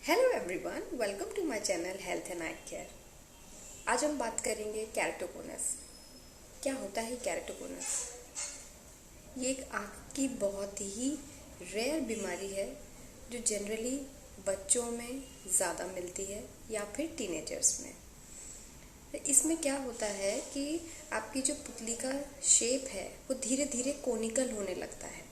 Hello everyone, welcome to my channel health and eye care. आज हम बात करेंगे केराटोकोनस। क्या होता है केराटोकोनस? ये एक आँख की बहुत ही रेयर बीमारी है जो जनरली बच्चों में ज़्यादा मिलती है या फिर टीनेजर्स में। इसमें क्या होता है कि आपकी जो पुतली का शेप है वो धीरे धीरे कोनिकल होने लगता है।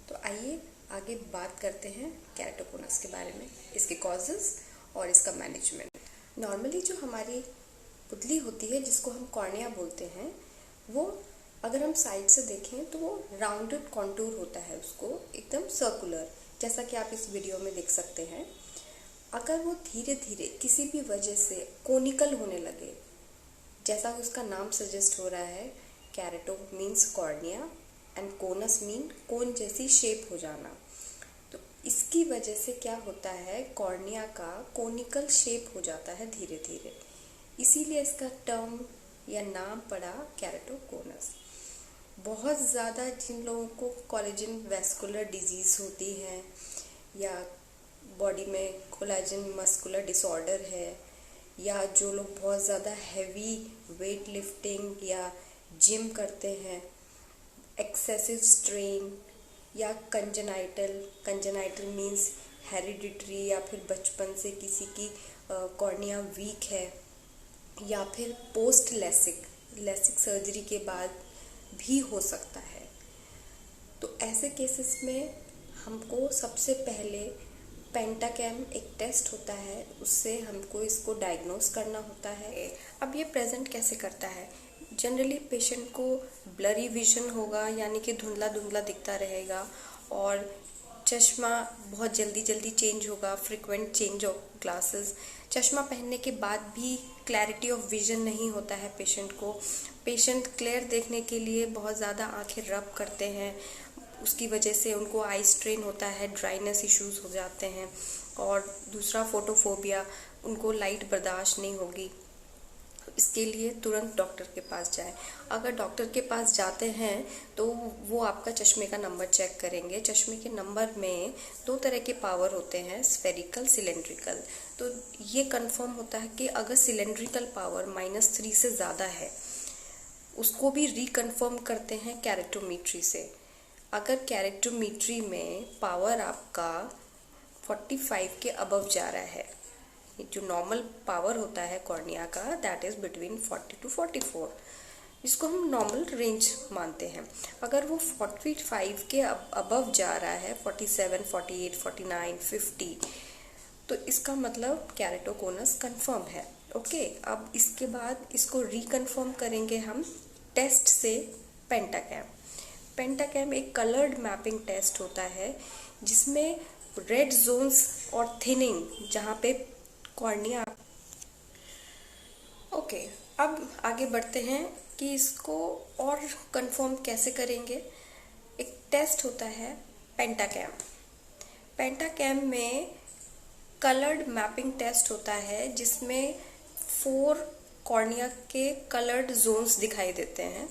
तो आइए आगे बात करते हैं केराटोकोनस के बारे में, इसके कॉजेज़ और इसका मैनेजमेंट। नॉर्मली जो हमारी पुतली होती है जिसको हम कॉर्निया बोलते हैं, वो अगर हम साइड से देखें तो वो राउंडेड कॉन्टूर होता है, उसको एकदम सर्कुलर, जैसा कि आप इस वीडियो में देख सकते हैं। अगर वो धीरे धीरे किसी भी वजह से कोनिकल होने लगे, जैसा उसका नाम सजेस्ट हो रहा है, kerato means cornea and conus mean cone जैसी शेप हो जाना, तो इसकी वजह से क्या होता है, कॉर्निया का कोनिकल शेप हो जाता है धीरे धीरे। इसीलिए इसका टर्म या नाम पड़ा केराटोकोनस। बहुत ज़्यादा जिन लोगों को कोलेजन वेस्कुलर डिजीज़ होती है या बॉडी में कोलेजन मस्कुलर डिसऑर्डर है, या जो लोग बहुत ज़्यादा हैवी वेट लिफ्टिंग या जिम करते हैं, एक्सेसिव स्ट्रेन या कंजेनाइटल मीन्स हेरिडिटरी या फिर बचपन से किसी की कॉर्निया वीक है, या फिर पोस्ट लेसिक सर्जरी के बाद भी हो सकता है। तो ऐसे केसेस में हमको सबसे पहले पेंटाकैम एक टेस्ट होता है, उससे हमको इसको डायग्नोस करना होता है। अब ये प्रेजेंट कैसे करता है? जनरली पेशेंट को ब्लरी विजन होगा, यानी कि धुंधला धुंधला दिखता रहेगा, और चश्मा बहुत जल्दी चेंज होगा, फ्रिक्वेंट चेंज ऑफ ग्लासेस। चश्मा पहनने के बाद भी क्लैरिटी ऑफ विजन नहीं होता है पेशेंट को। पेशेंट क्लियर देखने के लिए बहुत ज़्यादा आंखें रब करते हैं, उसकी वजह से उनको आई स्ट्रेन होता है, ड्राइनेस इश्यूज हो जाते हैं। और दूसरा फोटोफोबिया, उनको लाइट बर्दाश्त नहीं होगी। इसके लिए तुरंत डॉक्टर के पास जाएं। अगर डॉक्टर के पास जाते हैं तो वो आपका चश्मे का नंबर चेक करेंगे। चश्मे के नंबर में 2 तरह के पावर होते हैं, स्फेरिकल, सिलेंड्रिकल। तो ये कंफर्म होता है कि अगर सिलेंड्रिकल पावर -3 से ज़्यादा है, उसको भी रिकन्फर्म करते हैं कैरेटोमीट्री से। अगर कैरेटोमीट्री में पावर आपका 45 के अबव जा रहा है, जो नॉर्मल पावर होता है कॉर्निया का, दैट इज़ बिटवीन 40 to 44, इसको हम नॉर्मल रेंज मानते हैं। अगर वो 45 के अबव जा रहा है, 47, 48, 49, 50, तो इसका मतलब केराटोकोनस कंफर्म है। ओके, अब इसके बाद इसको रिकन्फर्म करेंगे हम टेस्ट से, पेंटाकैम एक कलर्ड मैपिंग टेस्ट होता है जिसमें रेड जोन्स और थिनिंग, जहाँ पे कॉर्निया। ओके, अब आगे बढ़ते हैं कि इसको और कंफर्म कैसे करेंगे। एक टेस्ट होता है पेंटाकैम में कलर्ड मैपिंग टेस्ट होता है, जिसमें 4 कॉर्निया के कलर्ड जोन्स दिखाई देते हैं।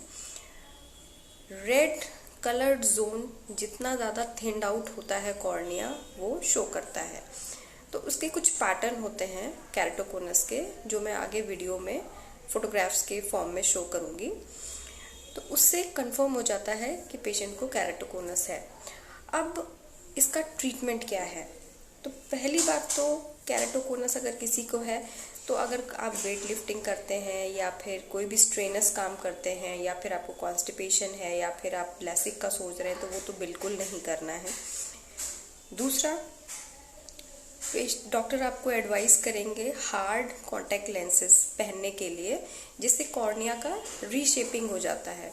रेड कलर्ड जोन जितना ज़्यादा थिन्ड आउट होता है कॉर्निया, वो शो करता है। तो उसके कुछ पैटर्न होते हैं केराटोकोनस के, जो मैं आगे वीडियो में फोटोग्राफ्स के फॉर्म में शो करूँगी। तो उससे कंफर्म हो जाता है कि पेशेंट को केराटोकोनस है। अब इसका ट्रीटमेंट क्या है? तो पहली बात तो केराटोकोनस अगर किसी को है, तो अगर आप वेट लिफ्टिंग करते हैं या फिर कोई भी स्ट्रेनस काम करते हैं, या फिर आपको कॉन्स्टिपेशन है, या फिर आप लेसिक का सोच रहे हैं, तो वो तो बिल्कुल नहीं करना है। दूसरा, डॉक्टर आपको एडवाइस करेंगे हार्ड कॉन्टैक्ट लेंसेज पहनने के लिए, जिससे कॉर्निया का रीशेपिंग हो जाता है।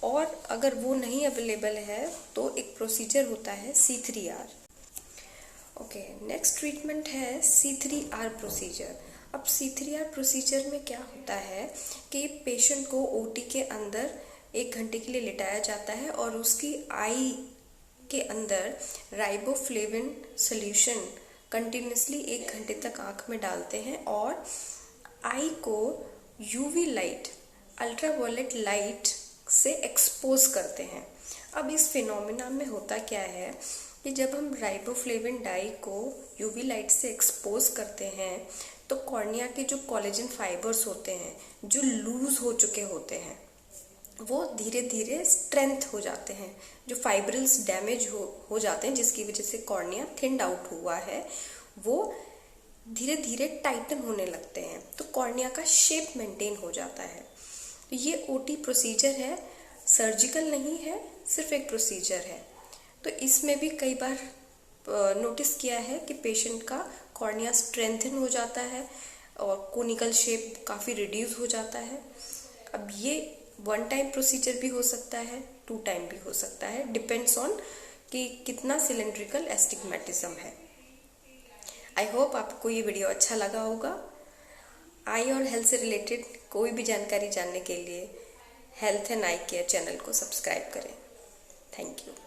और अगर वो नहीं अवेलेबल है तो एक प्रोसीजर होता है C3R। ओके, नेक्स्ट ट्रीटमेंट है C3R प्रोसीजर। अब C3R प्रोसीजर में क्या होता है कि पेशेंट को OT के अंदर 1 घंटे के लिए लिटाया जाता है, और उसकी आई के अंदर राइबोफ्लेविन सोल्यूशन कंटिन्यूसली 1 घंटे तक आँख में डालते हैं, और आई को UV लाइट, अल्ट्रावायलेट लाइट से एक्सपोज करते हैं। अब इस फिनोमिना में होता क्या है कि जब हम राइबोफ्लेविन डाई को यूवी लाइट से एक्सपोज करते हैं तो कॉर्निया के जो कोलेजन फाइबर्स होते हैं, जो लूज हो चुके होते हैं, वो धीरे धीरे स्ट्रेंथ हो जाते हैं। जो फाइब्रिल्स डैमेज हो जाते हैं, जिसकी वजह से कॉर्निया थिन्ड आउट हुआ है, वो धीरे धीरे टाइटन होने लगते हैं, तो कॉर्निया का शेप मेंटेन हो जाता है। तो ये ओटी प्रोसीजर है, सर्जिकल नहीं है, सिर्फ एक प्रोसीजर है। तो इसमें भी कई बार नोटिस किया है कि पेशेंट का कॉर्निया स्ट्रेंथन हो जाता है और कोनिकल शेप काफ़ी रिड्यूस हो जाता है। अब ये 1 टाइम प्रोसीजर भी हो सकता है, 2 टाइम भी हो सकता है, डिपेंड्स ऑन कि कितना सिलेंड्रिकल एस्टिग्मेटिज्म है। आई होप आपको ये वीडियो अच्छा लगा होगा। आई और हेल्थ से रिलेटेड कोई भी जानकारी जानने के लिए health and eye care channel को सब्सक्राइब करें। Thank you.